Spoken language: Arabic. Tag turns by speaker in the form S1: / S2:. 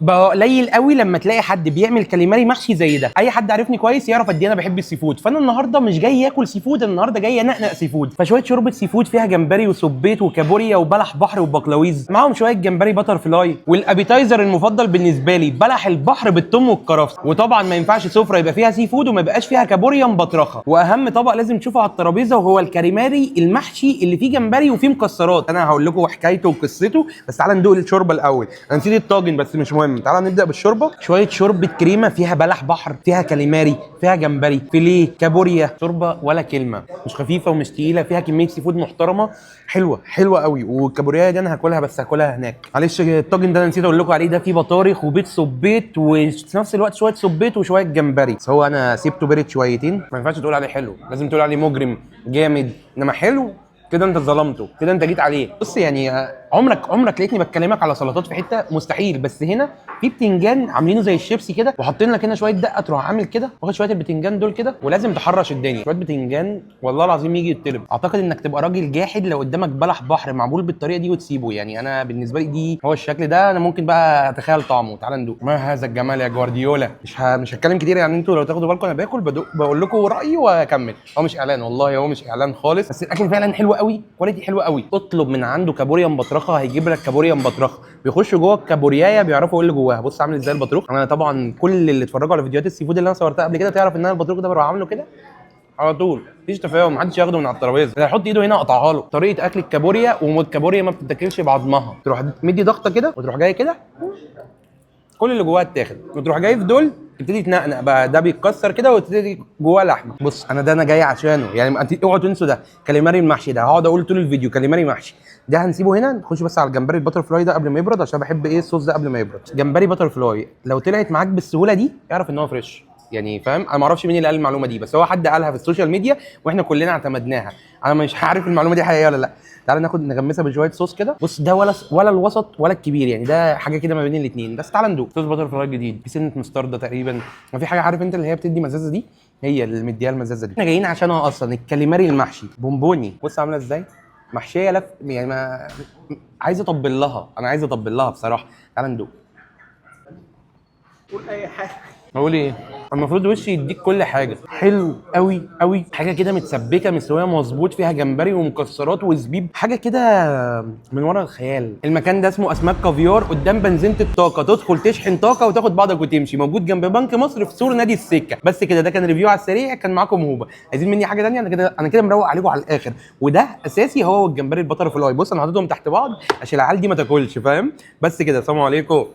S1: بقى قليل قوي لما تلاقي حد بيعمل كاليماري محشي زي ده. اي حد عارفني كويس يعرف قد ايه انا بحب السي فود، فانا النهارده مش جاي اكل سي فود، النهارده جاي انقنق سي فود. فشويه شوربه سي فود فيها جمبري وسبيط وكابوريا وبلح بحر وبقلاويز، معاهم شويه جمبري باتر فلاي، والابيتايزر المفضل بالنسبه لي بلح البحر بالثوم والكرفس. وطبعا ما ينفعش سفره يبقى فيها سي فود وما يبقاش فيها كابوريا مبطرخه. واهم طبق لازم تشوفه على الترابيزه وهو الكاليماري المحشي اللي فيه جمبري وفيه مكسرات. انا هقول لكم حكايته وقصته، بس تعالى ندوق الشوربه الاول. انا نسيت الطاجن بس مش مهم، تعالى نبدا بالشوربه. شويه شوربه كريمه فيها بلح بحر، فيها كاليماري، فيها جمبري، فيليه، كابوريا. شوربه ولا كلمه، مش خفيفه ومش تقيله، فيها كميه سي فود محترمه، حلوه حلوه قوي. والكابوريا دي انا هاكلها بس هاكلها هناك. معلش الطاجن ده انا نسيت اقول لكم عليه، ده فيه بطارخ وبيض سبيط وفي نفس الوقت شويه سبيط وشويه جمبري، بس هو انا سيبته برد شويتين. ما ينفعش تقول عليه حلو، لازم تقول عليه مجرم جامد، انما حلو كده انت ظلمته، كده انت جيت عليه. بص يعني عمرك لقيتني بتكلمك على سلطات في حته، مستحيل. بس هنا في بتنجان عاملينه زي الشيبسي كده وحاطين لك هنا شويه دقه، تروح عامل كده واخد شويه البتنجان دول كده ولازم تحرش الدنيا. شويه بتنجان والله العظيم يجي يتطلب. اعتقد انك تبقى راجل جاحد لو قدامك بلح بحر معمول بالطريقه دي وتسيبه. يعني انا بالنسبه لي دي هو الشكل ده انا ممكن بقى اتخيل طعمه. تعال ندوق. ما هذا الجمال يا جوارديولا. مش هتكلم كتير، يعني انتوا لو تاخدوا بالكم انا باكل بدوق بقول لكم رايي واكمل. هو مش اعلان والله، هو مش اعلان خالص، بس الاكل فعلا حلو قوي، كواليتي حلوه قوي. اطلب من عنده كابوريا مبطرخه هيجيب لك كابوريا مبطرخه. بيخشوا جوه الكابوريايه بيعرفوا ايه اللي جواها. بص عامل ازاي البطروخ. انا طبعا كل اللي اتفرجوا على فيديوهات السي فود اللي انا صورتها قبل كده تعرف ان انا البطروخ ده بروح عامله كده على طول، مفيش تفاهم، محدش ياخده من على الترابيزه، اللي هيحط ايده هنا اقطعها له. طريقه اكل الكابوريا، والكابوريا ما بتتاكلش بعضمها، تروح مدي ضغطه كده وتروح جاي كده كل اللي جواها اتاخد، وتروح جاي في دول تبتدي تنقنق بقى، ده بيتكسر كده وتبتدي جواه لحمه. بص انا جاي عشانه، يعني انت اوعوا تنسوا ده كاليماري المحشي ده، هقعد اقول طول الفيديو كاليماري محشي. ده هنسيبه هنا، نخش بس على الجمبري الباتر فلاي ده قبل ما يبرد، عشان بحب ايه الصوص ده قبل ما يبرد. جمبري باتر فلاي لو طلعت معاك بالسهوله دي اعرف ان هو فريش، يعني فاهم. انا ما اعرفش مين اللي قال المعلومه دي، بس هو حد قالها في السوشيال ميديا واحنا كلنا اعتمدناها. انا مش عارف المعلومه دي حقيقيه ولا لا. تعالى ناخد نغمسها بشويه صوص كده. بص ده ولا الوسط ولا الكبير، يعني ده حاجه كده ما بين الاثنين. بس تعالى ندوق صوص باتر فلاي جديد، في سنه مستردة تقريبا، ما في حاجه عارف انت اللي هي بتدي مزازه دي، هي اللي مديها المزازه دي. احنا جايين عشانها اصلا، الكاليماري المحشي بونبوني. بص عامله ازاي محشيه لف، يعني ما عايز اطبل لها، انا عايز اطبل لها بصراحه. تعالى ندوق. قول اي حاجه. اقول ايه؟ المفروض وشي يديك كل حاجه. حلو قوي قوي، حاجه كده متسبكه مستويه مظبوط، فيها جمبري ومكسرات وزبيب، حاجه كده من ورا الخيال. المكان ده اسمه اسماك كافيار قدام بنزينه الطاقه، تدخل تشحن طاقه وتاخد بعضك وتمشي. موجود جنب بنك مصر في سور نادي السكه. بس كده، ده كان ريفيو على السريع. كان معاكم هوبا. عايزين مني حاجه ثانيه؟ انا كده مروق عليكم على الاخر. وده اساسي، هو والجمبري البتر فلاي. بص انا حاططهم تحت بعض عشان العيال دي ما تاكلش، فاهم. بس كده، السلام عليكم.